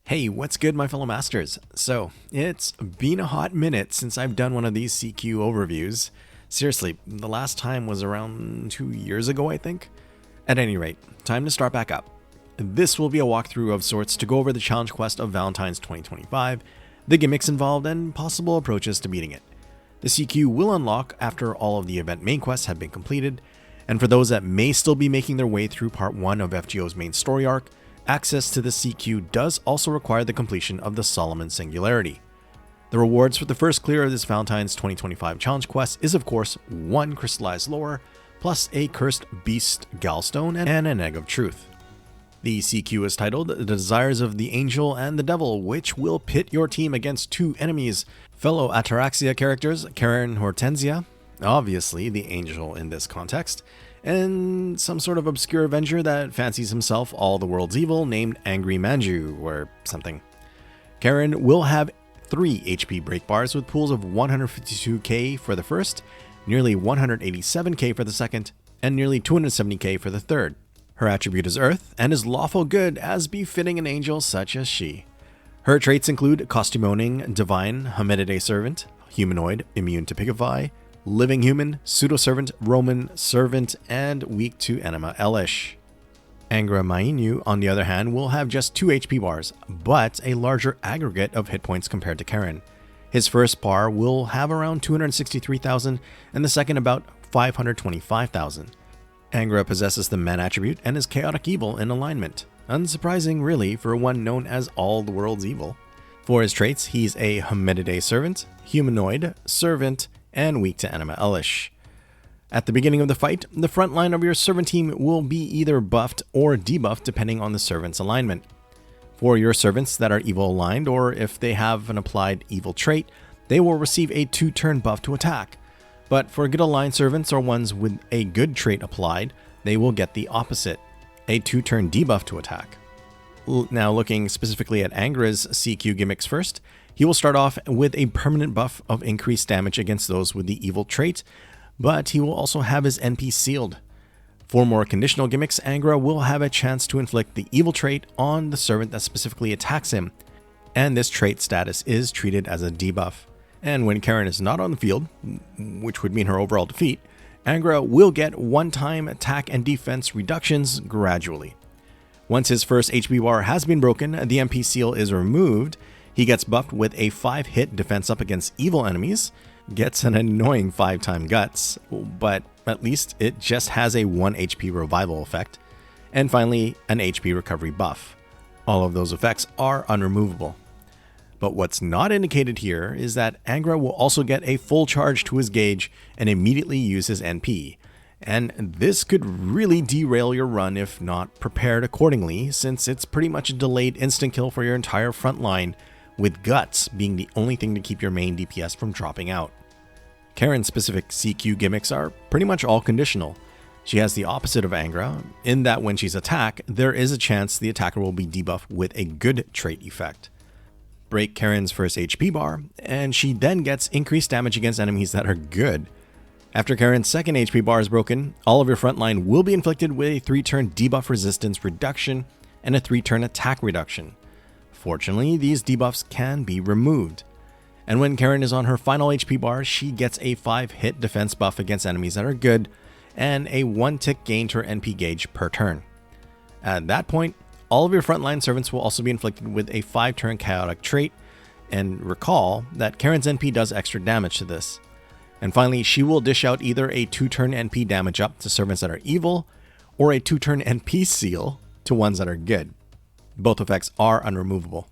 Hey, what's good, my fellow masters? So, it's been a hot minute since I've done one of these CQ overviews. Seriously, the last time was around 2 years ago, I think. At any rate, time to start back up. This will be a walkthrough of sorts to go over the challenge quest of Valentine's 2025, the gimmicks involved, and possible approaches to beating it. The CQ will unlock after all of the event main quests have been completed, and for those that may still be making their way through part 1 of FGO's main story arc, access to the CQ does also require the completion of the Solomon Singularity. The rewards for the first clear of this Valentine's 2025 challenge quest is of course 1 crystallized lore, plus a cursed beast gallstone and an egg of truth. The CQ is titled The Desires of the Angel and the Devil, which will pit your team against 2 enemies, fellow Ataraxia characters Karen Hortensia, obviously the angel in this context, and some sort of obscure avenger that fancies himself all the world's evil named Angry Manju or something. Karen will have 3 HP break bars with pools of 152k for the first, nearly 187k for the second, and nearly 270k for the third. Her attribute is Earth and is lawful good as befitting an angel such as she. Her traits include Costume Owning, Divine, Hamidide Servant, Humanoid, Immune to Pigify, Living Human, Pseudo-Servant, Roman Servant, and Weak to Anima Elish. Angra Mainyu, on the other hand, will have just 2 HP bars, but a larger aggregate of hit points compared to Karen. His first bar will have around 263,000, and the second about 525,000. Angra possesses the Man attribute and is chaotic evil in alignment. Unsurprising, really, for one known as all the world's evil. For his traits, he's a Hamidide Servant, Humanoid, Servant, and Weak to Anima Elish. At the beginning of the fight, the front line of your servant team will be either buffed or debuffed depending on the servant's alignment. For your servants that are evil aligned, or if they have an applied evil trait, they will receive a 2-turn buff to attack. But for good aligned servants or ones with a good trait applied, they will get the opposite, a 2-turn debuff to attack. Now looking specifically at Angra's CQ gimmicks first, he will start off with a permanent buff of increased damage against those with the evil trait, but he will also have his NP sealed. For more conditional gimmicks, Angra will have a chance to inflict the evil trait on the servant that specifically attacks him, and this trait status is treated as a debuff. And when Karen is not on the field, which would mean her overall defeat, Angra will get one-time attack and defense reductions gradually. Once his first HP bar has been broken, the MP seal is removed. He gets buffed with a 5-hit defense up against evil enemies, gets an annoying 5-time guts, but at least it just has a 1 HP revival effect, and finally an HP recovery buff. All of those effects are unremovable. But what's not indicated here is that Angra will also get a full charge to his gauge and immediately use his NP. And this could really derail your run if not prepared accordingly, since it's pretty much a delayed instant kill for your entire front line, with guts being the only thing to keep your main DPS from dropping out. Karen's specific CQ gimmicks are pretty much all conditional. She has the opposite of Angra, in that when she's attacked, there is a chance the attacker will be debuffed with a good trait effect. Break Karen's first HP bar, and she then gets increased damage against enemies that are good. After Karen's second HP bar is broken, all of your frontline will be inflicted with a 3-turn debuff resistance reduction and a 3-turn attack reduction. Fortunately, these debuffs can be removed. And when Karen is on her final HP bar, she gets a 5-hit defense buff against enemies that are good, and a 1-tick gain to her NP gauge per turn. At that point, all of your frontline servants will also be inflicted with a 5-turn chaotic trait, and recall that Karen's NP does extra damage to this. And finally, she will dish out either a 2-turn NP damage up to servants that are evil, or a 2-turn NP seal to ones that are good. Both effects are unremovable.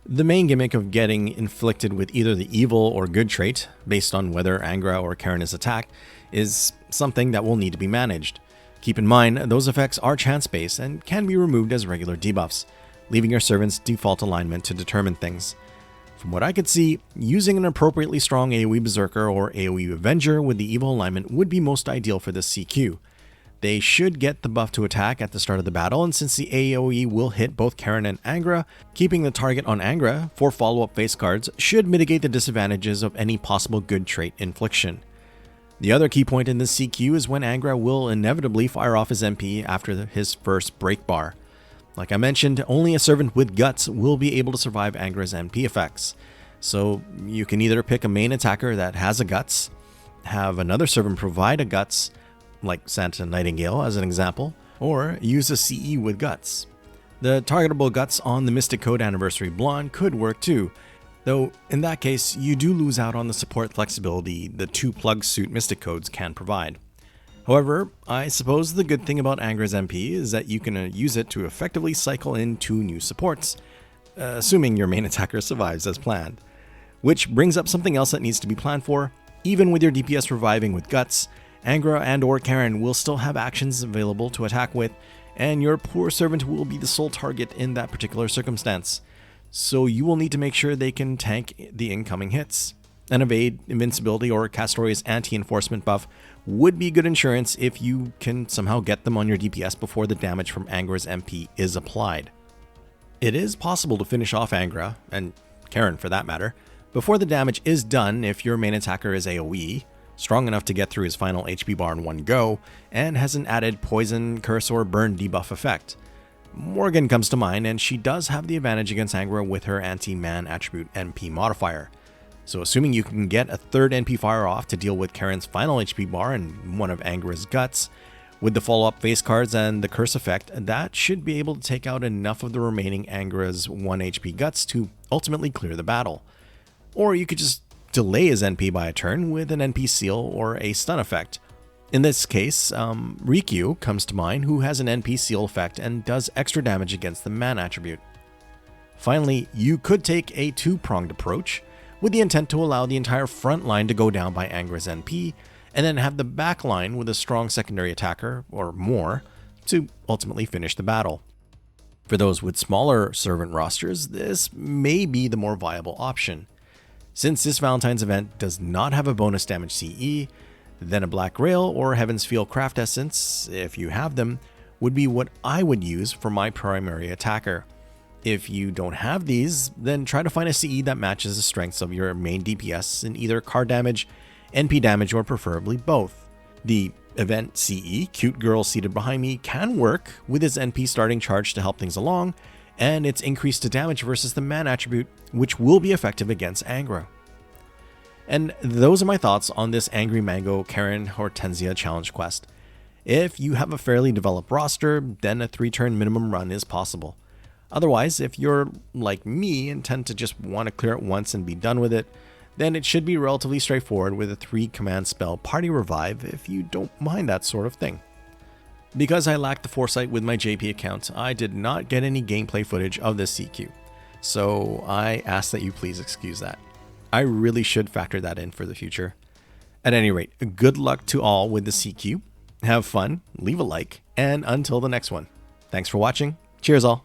The main gimmick of getting inflicted with either the evil or good trait, based on whether Angra or Karen is attacked, is something that will need to be managed. Keep in mind, those effects are chance-based and can be removed as regular debuffs, leaving your servant's default alignment to determine things. From what I could see, using an appropriately strong AoE Berserker or AoE Avenger with the evil alignment would be most ideal for this CQ. They should get the buff to attack at the start of the battle, and since the AoE will hit both Karen and Angra, keeping the target on Angra for follow-up face cards should mitigate the disadvantages of any possible good trait infliction. The other key point in this CQ is when Angra will inevitably fire off his MP after his first break bar. Like I mentioned, only a servant with guts will be able to survive Angra's NP effects. So you can either pick a main attacker that has a guts, have another servant provide a guts, like Santa Nightingale as an example, or use a CE with guts. The targetable guts on the Mystic Code Anniversary Blonde could work too, though in that case you do lose out on the support flexibility the 2 plug suit Mystic Codes can provide. However, I suppose the good thing about Angra's MP is that you can use it to effectively cycle in 2 new supports, assuming your main attacker survives as planned. Which brings up something else that needs to be planned for. Even with your DPS reviving with guts, Angra and or Karen will still have actions available to attack with, and your poor servant will be the sole target in that particular circumstance. So you will need to make sure they can tank the incoming hits. An evade, invincibility, or Castoria's anti-enforcement buff would be good insurance if you can somehow get them on your DPS before the damage from Angra's MP is applied. It is possible to finish off Angra, and Karen for that matter, before the damage is done if your main attacker is AoE, strong enough to get through his final HP bar in one go, and has an added poison, curse, or burn debuff effect. Morgan comes to mind, and she does have the advantage against Angra with her anti-man attribute NP modifier. So assuming you can get a third NP fire off to deal with Karen's final HP bar and one of Angra's guts, with the follow-up face cards and the curse effect, that should be able to take out enough of the remaining Angra's 1 HP guts to ultimately clear the battle. Or you could just delay his NP by a turn with an NP seal or a stun effect. In this case, Rikyu comes to mind, who has an NP seal effect and does extra damage against the man attribute. Finally, you could take a 2-pronged approach, with the intent to allow the entire front line to go down by Angra's NP, and then have the back line with a strong secondary attacker, or more, to ultimately finish the battle. For those with smaller servant rosters, this may be the more viable option. Since this Valentine's event does not have a bonus damage CE, then a Black Rail or Heaven's Feel Craft Essence, if you have them, would be what I would use for my primary attacker. If you don't have these, then try to find a CE that matches the strengths of your main DPS in either card damage, NP damage, or preferably both. The event CE, Cute Girl Seated Behind Me, can work with its NP starting charge to help things along, and its increase to damage versus the man attribute, which will be effective against Angra. And those are my thoughts on this Angry Mango Karen Hortensia challenge quest. If you have a fairly developed roster, then a 3-turn minimum run is possible. Otherwise, if you're like me and tend to just want to clear it once and be done with it, then it should be relatively straightforward with a 3-command spell Party Revive if you don't mind that sort of thing. Because I lacked the foresight with my JP account, I did not get any gameplay footage of this CQ, so I ask that you please excuse that. I really should factor that in for the future. At any rate, good luck to all with the CQ, have fun, leave a like, and until the next one. Thanks for watching, cheers all!